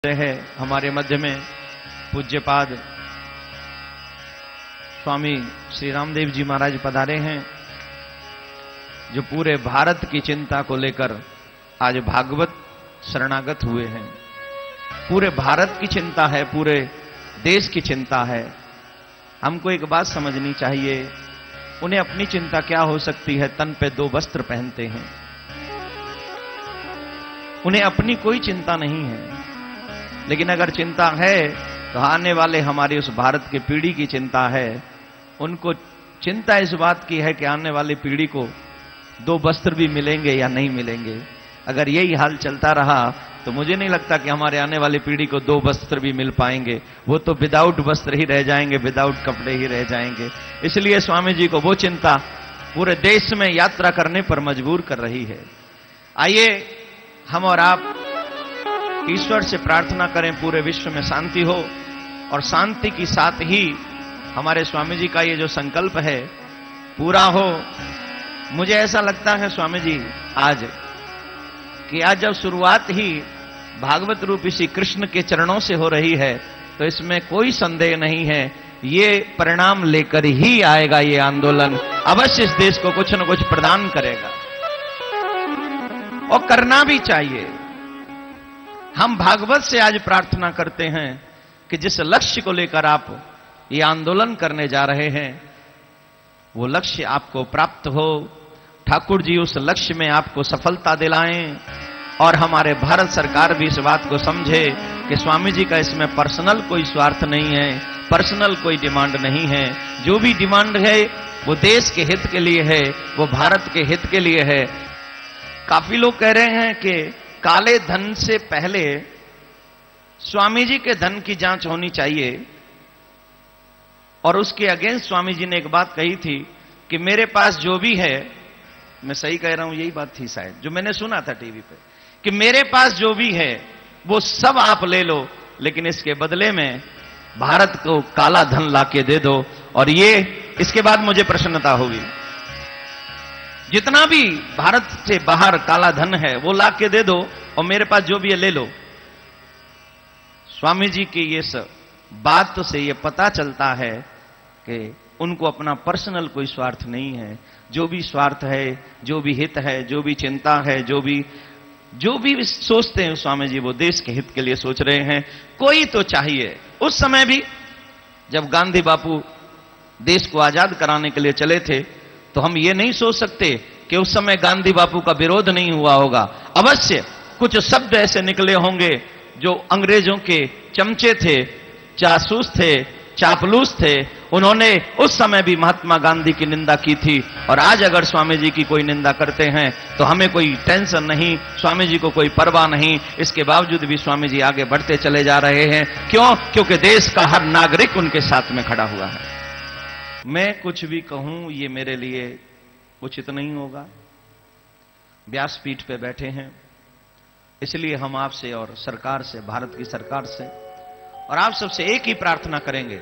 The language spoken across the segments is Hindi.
है हमारे मध्य में पूज्यपाद स्वामी श्री रामदेव जी महाराज पधारे हैं, जो पूरे भारत की चिंता को लेकर आज भागवत शरणागत हुए हैं। पूरे भारत की चिंता है, पूरे देश की चिंता है। हमको एक बात समझनी चाहिए, उन्हें अपनी चिंता क्या हो सकती है? तन पे 2 वस्त्र पहनते हैं, उन्हें अपनी कोई चिंता नहीं है। लेकिन अगर चिंता है तो आने वाले हमारी उस भारत की पीढ़ी की चिंता है। उनको चिंता इस बात की है कि आने वाली पीढ़ी को 2 वस्त्र भी मिलेंगे या नहीं मिलेंगे। अगर यही हाल चलता रहा तो मुझे नहीं लगता कि हमारे आने वाली पीढ़ी को 2 वस्त्र भी मिल पाएंगे। वो तो विदाउट वस्त्र ही रह जाएंगे, विदाउट कपड़े ही रह जाएंगे। इसलिए स्वामी जी को वो चिंता पूरे देश में यात्रा करने पर मजबूर कर रही है। आइए हम और आप ईश्वर से प्रार्थना करें पूरे विश्व में शांति हो, और शांति के साथ ही हमारे स्वामी जी का ये जो संकल्प है पूरा हो। मुझे ऐसा लगता है स्वामी जी आज जब शुरुआत ही भागवत रूपी श्री कृष्ण के चरणों से हो रही है, तो इसमें कोई संदेह नहीं है, ये परिणाम लेकर ही आएगा। ये आंदोलन अवश्य इस देश को कुछ न कुछ प्रदान करेगा, और करना भी चाहिए। हम भागवत से आज प्रार्थना करते हैं कि जिस लक्ष्य को लेकर आप ये आंदोलन करने जा रहे हैं, वो लक्ष्य आपको प्राप्त हो। ठाकुर जी उस लक्ष्य में आपको सफलता दिलाएं, और हमारे भारत सरकार भी इस बात को समझे कि स्वामी जी का इसमें पर्सनल कोई स्वार्थ नहीं है, पर्सनल कोई डिमांड नहीं है। जो भी डिमांड है वो देश के हित के लिए है, वो भारत के हित के लिए है। काफी लोग कह रहे हैं कि काले धन से पहले स्वामी जी के धन की जांच होनी चाहिए, और उसके अगेंस्ट स्वामी जी ने एक बात कही थी कि मेरे पास जो भी है, मैं सही कह रहा हूं, यही बात थी शायद जो मैंने सुना था टीवी पे, कि मेरे पास जो भी है वो सब आप ले लो, लेकिन इसके बदले में भारत को काला धन लाके दे दो, और ये इसके बाद मुझे प्रसन्नता होगी। जितना भी भारत से बाहर काला धन है वो ला के दे दो, और मेरे पास जो भी है ले लो। स्वामी जी की ये सब बात से ये पता चलता है कि उनको अपना पर्सनल कोई स्वार्थ नहीं है। जो भी स्वार्थ है, जो भी हित है, जो भी चिंता है, जो भी सोचते हैं स्वामी जी, वो देश के हित के लिए सोच रहे हैं। कोई तो चाहिए। उस समय भी जब गांधी बापू देश को आजाद कराने के लिए चले थे, तो हम ये नहीं सोच सकते कि उस समय गांधी बापू का विरोध नहीं हुआ होगा। अवश्य कुछ शब्द ऐसे निकले होंगे जो अंग्रेजों के चमचे थे, जासूस थे, चापलूस थे। उन्होंने उस समय भी महात्मा गांधी की निंदा की थी, और आज अगर स्वामी जी की कोई निंदा करते हैं तो हमें कोई टेंशन नहीं, स्वामी जी को कोई परवाह नहीं। इसके बावजूद भी स्वामी जी आगे बढ़ते चले जा रहे हैं। क्यों? क्योंकि देश का हर नागरिक उनके साथ में खड़ा हुआ है। मैं कुछ भी कहूं ये मेरे लिए उचित नहीं होगा। व्यासपीठ पे बैठे हैं, इसलिए हम आपसे और सरकार से, भारत की सरकार से और आप सबसे एक ही प्रार्थना करेंगे।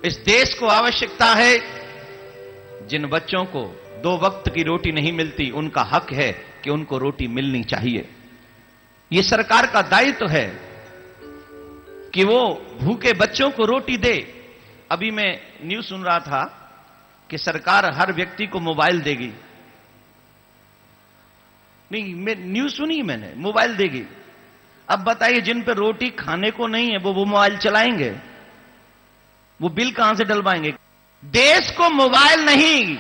इस देश को आवश्यकता है, जिन बच्चों को 2 वक्त की रोटी नहीं मिलती, उनका हक है कि उनको रोटी मिलनी चाहिए। यह सरकार का दायित्व है कि वो भूखे बच्चों को रोटी दे। अभी मैं न्यूज सुन रहा था कि सरकार हर व्यक्ति को मोबाइल देगी। नहीं, मैं न्यूज सुनी, मैंने मोबाइल देगी। अब बताइए, जिन पे रोटी खाने को नहीं है वो मोबाइल चलाएंगे, वो बिल कहां से डलवाएंगे? देश को मोबाइल नहीं,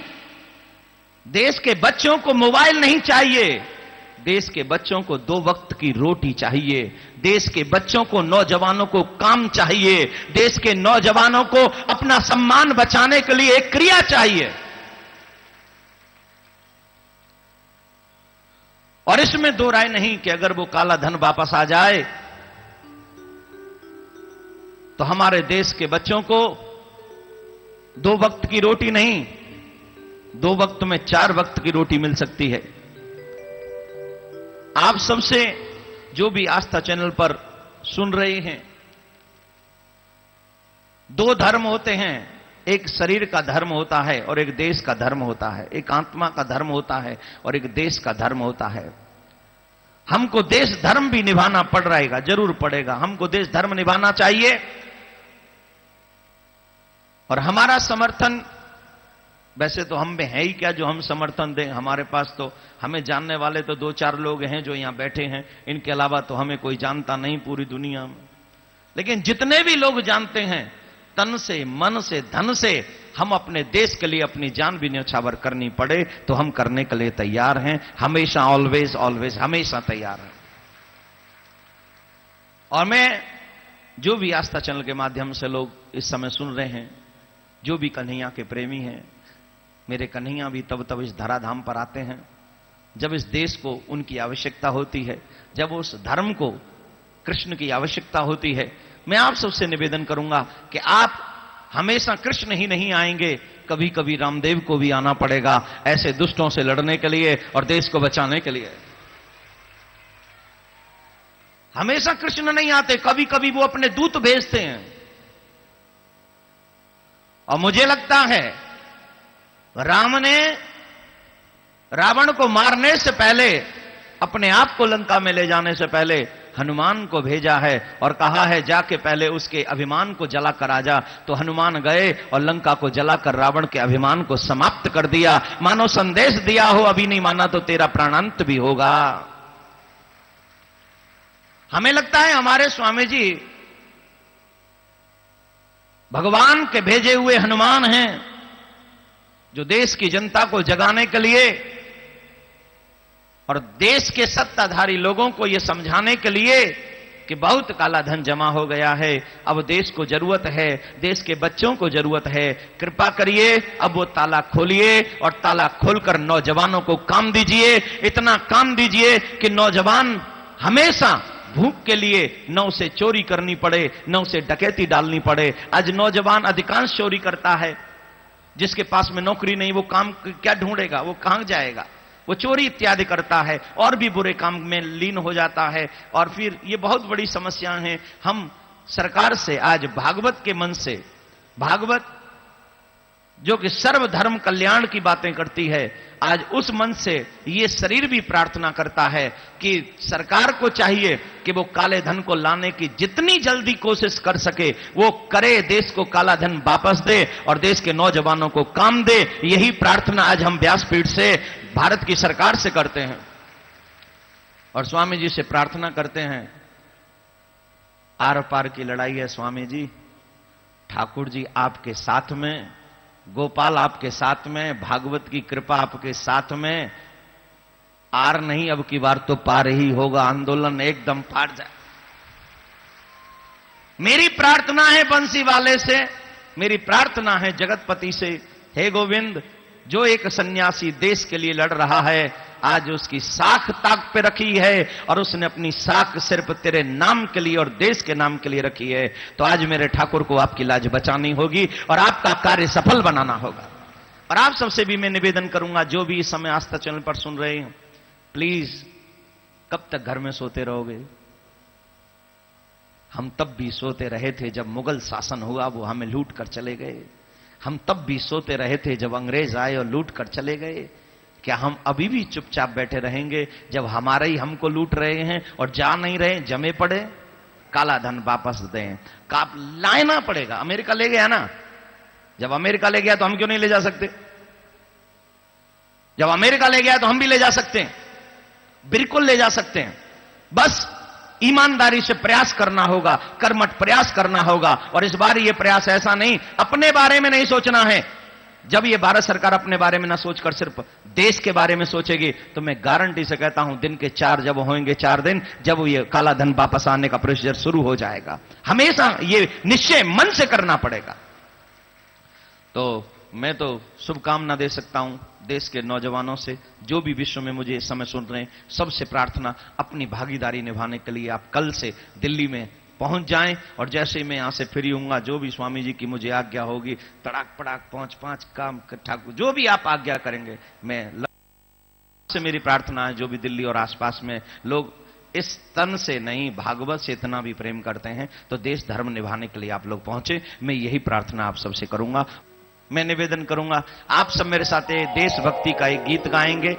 देश के बच्चों को मोबाइल नहीं चाहिए। देश के बच्चों को 2 वक्त की रोटी चाहिए। देश के बच्चों को, नौजवानों को काम चाहिए। देश के नौजवानों को अपना सम्मान बचाने के लिए एक क्रिया चाहिए। और इसमें 2 राय नहीं कि अगर वो काला धन वापस आ जाए तो हमारे देश के बच्चों को 2 वक्त की रोटी नहीं, 2 वक्त में 4 वक्त की रोटी मिल सकती है। आप सबसे जो भी आस्था चैनल पर सुन रहे हैं, 2 धर्म होते हैं। एक शरीर का धर्म होता है और एक देश का धर्म होता है। एक आत्मा का धर्म होता है और एक देश का धर्म होता है। हमको देश धर्म भी निभाना पड़ रहेगा, जरूर पड़ेगा। हमको देश धर्म निभाना चाहिए और हमारा समर्थन वैसे तो हम में है ही क्या जो हम समर्थन दें। हमारे पास तो हमें जानने वाले तो 2-4 लोग हैं जो यहां बैठे हैं, इनके अलावा तो हमें कोई जानता नहीं पूरी दुनिया में। लेकिन जितने भी लोग जानते हैं, तन से, मन से, धन से हम अपने देश के लिए अपनी जान भी न्यौछावर करनी पड़े तो हम करने के लिए तैयार हैं, हमेशा, ऑलवेज ऑलवेज, हमेशा तैयार हैं। और मैं जो भी आस्था चैनल के माध्यम से लोग इस समय सुन रहे हैं, जो भी कन्हैया के प्रेमी हैं, मेरे कन्हैया भी तब इस धराधाम पर आते हैं जब इस देश को उनकी आवश्यकता होती है, जब उस धर्म को कृष्ण की आवश्यकता होती है। मैं आप सबसे निवेदन करूंगा कि आप हमेशा कृष्ण ही नहीं आएंगे, कभी कभी रामदेव को भी आना पड़ेगा ऐसे दुष्टों से लड़ने के लिए और देश को बचाने के लिए। हमेशा कृष्ण नहीं आते, कभी कभी वो अपने दूत भेजते हैं। और मुझे लगता है राम ने रावण को मारने से पहले, अपने आप को लंका में ले जाने से पहले हनुमान को भेजा है और कहा है जाके पहले उसके अभिमान को जला कर आ जा। तो हनुमान गए और लंका को जलाकर रावण के अभिमान को समाप्त कर दिया। मानो संदेश दिया हो, अभी नहीं माना तो तेरा प्राणांत भी होगा। हमें लगता है हमारे स्वामी जी भगवान के भेजे हुए हनुमान हैं, जो देश की जनता को जगाने के लिए और देश के सत्ताधारी लोगों को यह समझाने के लिए कि बहुत काला धन जमा हो गया है, अब देश को जरूरत है, देश के बच्चों को जरूरत है, कृपा करिए अब वो ताला खोलिए और ताला खोलकर नौजवानों को काम दीजिए। इतना काम दीजिए कि नौजवान हमेशा भूख के लिए न उसे चोरी करनी पड़े, न उसे डकैती डालनी पड़े। आज नौजवान अधिकांश चोरी करता है, जिसके पास में नौकरी नहीं वो काम क्या ढूंढेगा, वो कहां जाएगा, वो चोरी इत्यादि करता है और भी बुरे काम में लीन हो जाता है। और फिर ये बहुत बड़ी समस्याएं हैं। हम सरकार से आज भागवत के मन से, भागवत जो कि सर्वधर्म कल्याण की बातें करती है, आज उस मन से ये शरीर भी प्रार्थना करता है कि सरकार को चाहिए कि वो काले धन को लाने की जितनी जल्दी कोशिश कर सके वो करे, देश को काला धन वापस दे और देश के नौजवानों को काम दे। यही प्रार्थना आज हम व्यासपीठ से भारत की सरकार से करते हैं और स्वामी जी से प्रार्थना करते हैं। आर पार की लड़ाई है स्वामी जी, ठाकुर जी आपके साथ में, गोपाल आपके साथ में, भागवत की कृपा आपके साथ में। आर नहीं, अब की बार तो पार ही होगा, आंदोलन एकदम पार जाए। मेरी प्रार्थना है बंसी वाले से, मेरी प्रार्थना है जगतपति से, हे गोविंद, जो एक सन्यासी देश के लिए लड़ रहा है, आज उसकी साख ताक पे रखी है और उसने अपनी साख सिर्फ तेरे नाम के लिए और देश के नाम के लिए रखी है। तो आज मेरे ठाकुर को आपकी लाज बचानी होगी और आपका कार्य सफल बनाना होगा। और आप सबसे भी मैं निवेदन करूंगा, जो भी इस समय आस्था चैनल पर सुन रहे हैं, प्लीज कब तक घर में सोते रहोगे? हम तब भी सोते रहे थे जब मुगल शासन हुआ, वो हमें लूट कर चले गए। हम तब भी सोते रहे थे जब अंग्रेज आए और लूट कर चले गए। क्या हम अभी भी चुपचाप बैठे रहेंगे जब हमारे ही हमको लूट रहे हैं और जा नहीं रहे, जमे पड़े? काला धन वापस दें, लाना पड़ेगा। अमेरिका ले गया ना, जब अमेरिका ले गया तो हम क्यों नहीं ले जा सकते? जब अमेरिका ले गया तो हम भी ले जा सकते हैं, बिल्कुल ले जा सकते हैं। बस ईमानदारी से प्रयास करना होगा, कर्मठ प्रयास करना होगा। और इस बार ये प्रयास ऐसा नहीं, अपने बारे में नहीं सोचना है। जब ये भारत सरकार अपने बारे में ना सोचकर सिर्फ देश के बारे में सोचेगी तो मैं गारंटी से कहता हूं दिन के 4 जब होंगे 4 दिन, जब ये काला धन वापस आने का प्रोसीजर शुरू हो जाएगा। हमेशा ये निश्चय मन से करना पड़ेगा। तो मैं तो शुभकामना दे सकता हूं देश के नौजवानों से, जो भी विश्व में मुझे इस समय सुन रहे हैं, सबसे प्रार्थना अपनी भागीदारी निभाने के लिए आप कल से दिल्ली में पहुंच जाएं और जैसे ही मैं यहां से फ्री होऊंगा, जो भी स्वामी जी की मुझे आज्ञा होगी, तड़ाक पड़ाक 5-5 काम ठाकुर जो भी आप आज्ञा करेंगे, मैं से मेरी प्रार्थना है जो भी दिल्ली और आसपास में लोग इस तन से नहीं भागवत से इतना भी प्रेम करते हैं तो देश धर्म निभाने के लिए आप लोग पहुंचे। मैं यही प्रार्थना आप सबसे करूंगा। मैं निवेदन करूंगा आप सब मेरे साथ देशभक्ति का एक गीत गाएंगे,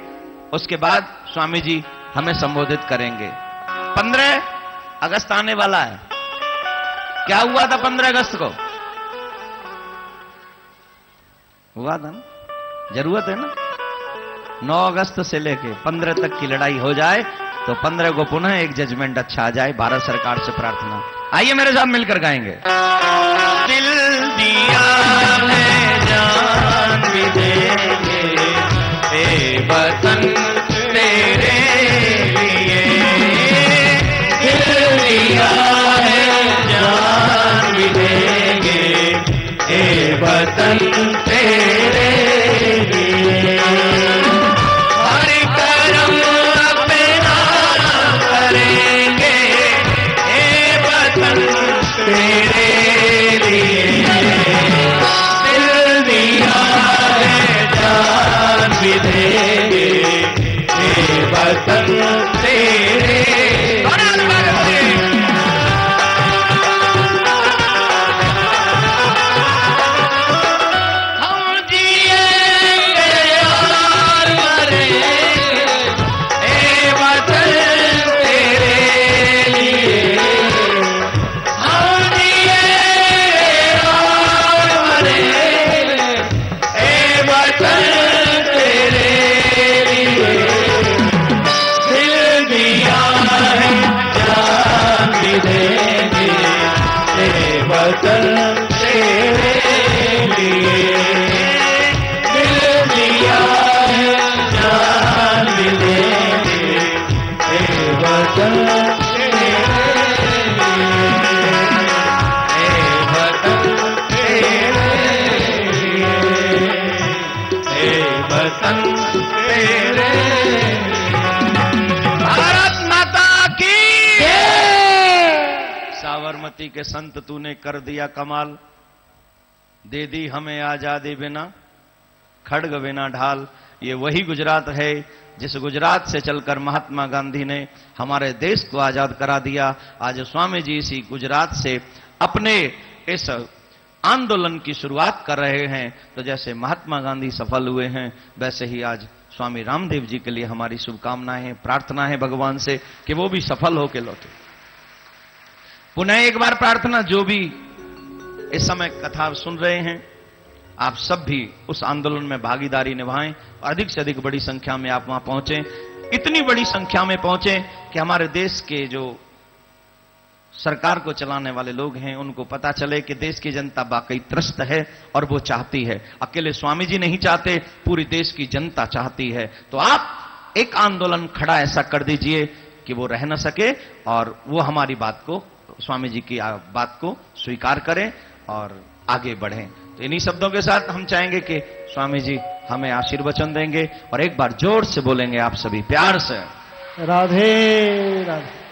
उसके बाद स्वामी जी हमें संबोधित करेंगे। 15 अगस्त आने वाला है। क्या हुआ था 15 अगस्त को? हुआ था ना? जरूरत है ना 9 अगस्त से लेके 15 तक की लड़ाई हो जाए तो 15 को पुनः एक जजमेंट अच्छा आ जाए। भारत सरकार से प्रार्थना। आइए मेरे साथ मिलकर गाएंगे। दिल दिया है जान भी देंगे ए वतन तेरे लिए। दिल दिया है जान भी देंगे ए वतन तेरे लिए। हर करम अपना करेंगे ए वतन तेरे लिए। दिल दिया है जान भी देंगे ए वतन तेरे। साबरमती के संत तूने कर दिया कमाल, दे दी हमें आजादी बिना खड्ग बिना ढाल। ये वही गुजरात है जिस गुजरात से चलकर महात्मा गांधी ने हमारे देश को आजाद करा दिया। आज स्वामी जी इसी गुजरात से अपने इस आंदोलन की शुरुआत कर रहे हैं। तो जैसे महात्मा गांधी सफल हुए हैं वैसे ही आज स्वामी रामदेव जी के लिए हमारी शुभकामनाएं हैं, प्रार्थना है भगवान से कि वो भी सफल होकर लौटे। पुनः एक बार प्रार्थना, जो भी इस समय कथा सुन रहे हैं आप सब भी उस आंदोलन में भागीदारी निभाएं और अधिक से अधिक बड़ी संख्या में आप वहां पहुंचें। इतनी बड़ी संख्या में पहुंचें कि हमारे देश के जो सरकार को चलाने वाले लोग हैं उनको पता चले कि देश की जनता वाकई त्रस्त है और वो चाहती है। अकेले स्वामी जी नहीं चाहते, पूरी देश की जनता चाहती है। तो आप एक आंदोलन खड़ा ऐसा कर दीजिए कि वो रह न सके और वो हमारी बात को, स्वामी जी की बात को स्वीकार करें और आगे बढ़ें। तो इन्हीं शब्दों के साथ हम चाहेंगे कि स्वामी जी हमें आशीर्वचन देंगे और एक बार जोर से बोलेंगे आप सभी प्यार से, राधे राधे।